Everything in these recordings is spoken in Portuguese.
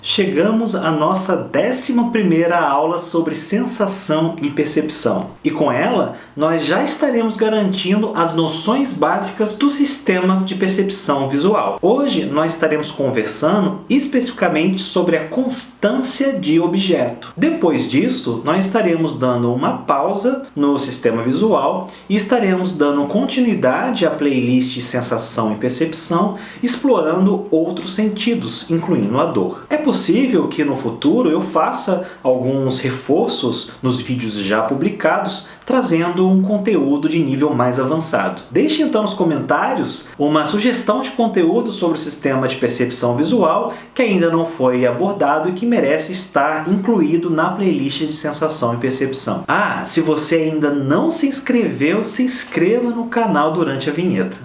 Chegamos à nossa 11ª aula sobre sensação e percepção. E com ela, nós já estaremos garantindo as noções básicas do sistema de percepção visual. Hoje, nós estaremos conversando especificamente sobre a constância de objeto. Depois disso, nós estaremos dando uma pausa no sistema visual e estaremos dando continuidade à playlist Sensação e Percepção, explorando outros sentidos, incluindo a dor. É possível que no futuro eu faça alguns reforços nos vídeos já publicados, trazendo um conteúdo de nível mais avançado. Deixe então nos comentários uma sugestão de conteúdo sobre o sistema de percepção visual que ainda não foi abordado e que merece estar incluído na playlist de sensação e percepção. Se você ainda não se inscreveu, se inscreva no canal durante a vinheta.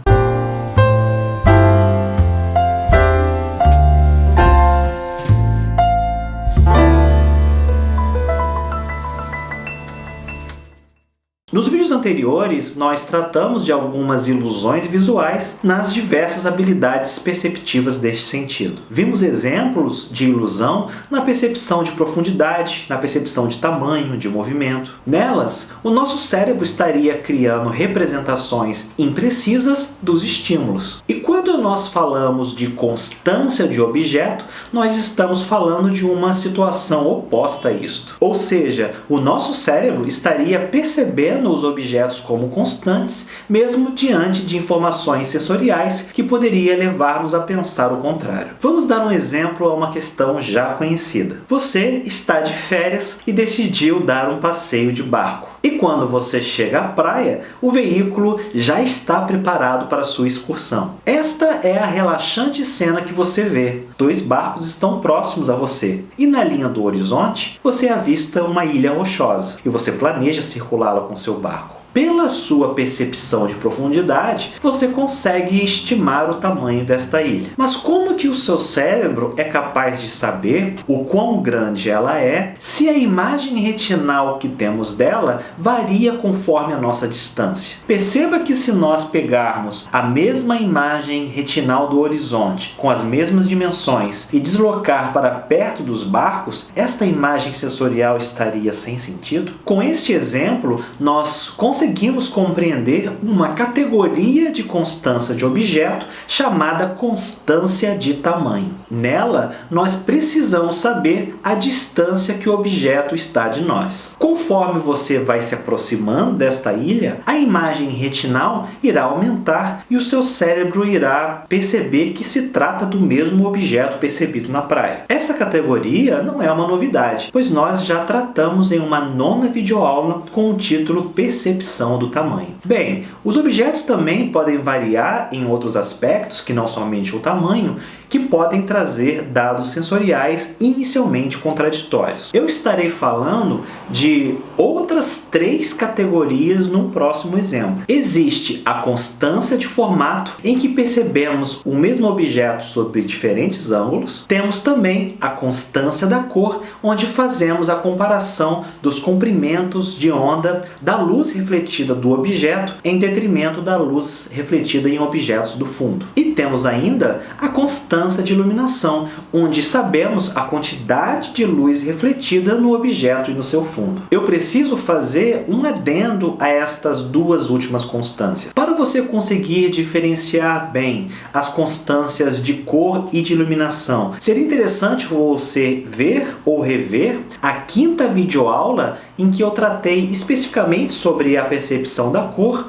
Nos vídeos anteriores, nós tratamos de algumas ilusões visuais nas diversas habilidades perceptivas deste sentido. Vimos exemplos de ilusão na percepção de profundidade, na percepção de tamanho, de movimento. Nelas, o nosso cérebro estaria criando representações imprecisas dos estímulos. E quando nós falamos de constância de objeto, nós estamos falando de uma situação oposta a isto. Ou seja, o nosso cérebro estaria percebendo os objetos como constantes, mesmo diante de informações sensoriais que poderia levar-nos a pensar o contrário. Vamos dar um exemplo a uma questão já conhecida. Você está de férias e decidiu dar um passeio de barco. E quando você chega à praia, o veículo já está preparado para a sua excursão. Esta é a relaxante cena que você vê. 2 barcos estão próximos a você. E na linha do horizonte, você avista uma ilha rochosa. E você planeja circulá-la com seu barco. Pela sua percepção de profundidade, você consegue estimar o tamanho desta ilha. Mas como que o seu cérebro é capaz de saber o quão grande ela é se a imagem retinal que temos dela varia conforme a nossa distância? Perceba que se nós pegarmos a mesma imagem retinal do horizonte, com as mesmas dimensões, e deslocar para perto dos barcos, esta imagem sensorial estaria sem sentido? Com este exemplo, nós conseguimos compreender uma categoria de constância de objeto chamada constância de tamanho. Nela, nós precisamos saber a distância que o objeto está de nós. Conforme você vai se aproximando desta ilha, a imagem retinal irá aumentar e o seu cérebro irá perceber que se trata do mesmo objeto percebido na praia. Essa categoria não é uma novidade, pois nós já tratamos em uma 9ª videoaula com o título Percepção do tamanho. Bem, os objetos também podem variar em outros aspectos, que não somente o tamanho, que podem trazer dados sensoriais inicialmente contraditórios. Eu estarei falando de outras 3 categorias no próximo exemplo. Existe a constância de formato, em que percebemos o mesmo objeto sob diferentes ângulos. Temos também a constância da cor, onde fazemos a comparação dos comprimentos de onda da luz refletida do objeto em detrimento da luz refletida em objetos do fundo. E temos ainda a constância de iluminação, onde sabemos a quantidade de luz refletida no objeto e no seu fundo. Eu preciso fazer um adendo a estas 2 últimas constâncias. Para você conseguir diferenciar bem as constâncias de cor e de iluminação, seria interessante você ver ou rever a 5ª videoaula em que eu tratei especificamente sobre a percepção da cor,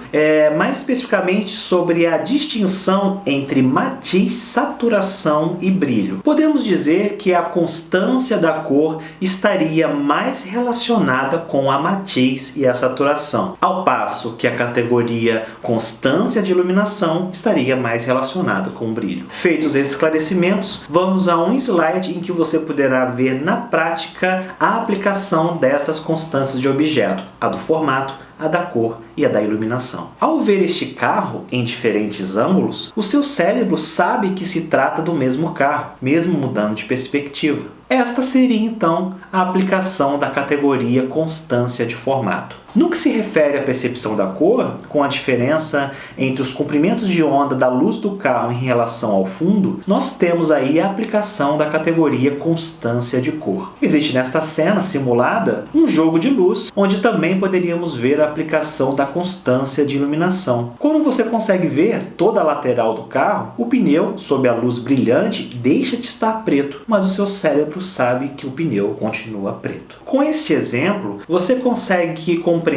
mais especificamente sobre a distinção entre matiz, saturação e brilho. Podemos dizer que a constância da cor estaria mais relacionada com a matiz e a saturação, ao passo que a categoria constância de iluminação estaria mais relacionada com o brilho. Feitos esses esclarecimentos, vamos a um slide em que você poderá ver na prática a aplicação dessas constâncias de objeto, a do formato, a da cor e a da iluminação. Ao ver este carro em diferentes ângulos, o seu cérebro sabe que se trata do mesmo carro, mesmo mudando de perspectiva. Esta seria então a aplicação da categoria constância de formato. No que se refere à percepção da cor, com a diferença entre os comprimentos de onda da luz do carro em relação ao fundo, nós temos aí a aplicação da categoria constância de cor. Existe nesta cena simulada um jogo de luz, onde também poderíamos ver a aplicação da constância de iluminação. Como você consegue ver toda a lateral do carro, o pneu, sob a luz brilhante, deixa de estar preto, mas o seu cérebro sabe que o pneu continua preto. Com este exemplo, você consegue compreender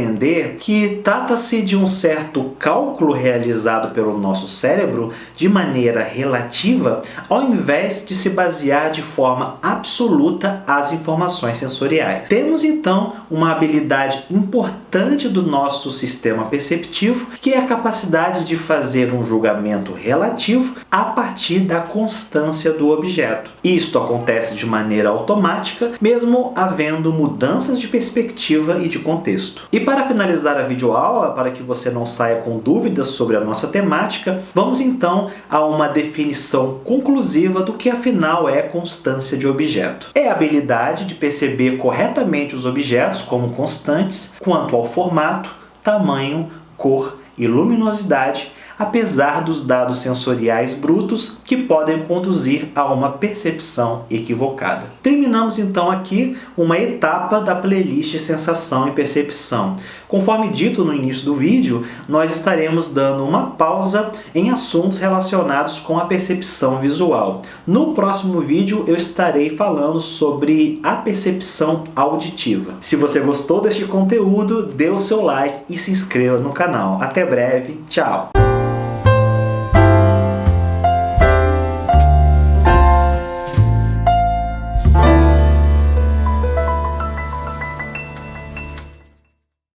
que trata-se de um certo cálculo realizado pelo nosso cérebro de maneira relativa, ao invés de se basear de forma absoluta as informações sensoriais. Temos então uma habilidade importante do nosso sistema perceptivo, que é a capacidade de fazer um julgamento relativo a partir da constância do objeto. Isto acontece de maneira automática, mesmo havendo mudanças de perspectiva e de contexto. E para finalizar a videoaula, para que você não saia com dúvidas sobre a nossa temática, vamos então a uma definição conclusiva do que afinal é constância de objeto. É a habilidade de perceber corretamente os objetos como constantes quanto ao formato, tamanho, cor e luminosidade, apesar dos dados sensoriais brutos que podem conduzir a uma percepção equivocada. Terminamos então aqui uma etapa da playlist Sensação e Percepção. Conforme dito no início do vídeo, nós estaremos dando uma pausa em assuntos relacionados com a percepção visual. No próximo vídeo eu estarei falando sobre a percepção auditiva. Se você gostou deste conteúdo, dê o seu like e se inscreva no canal. Até breve, tchau!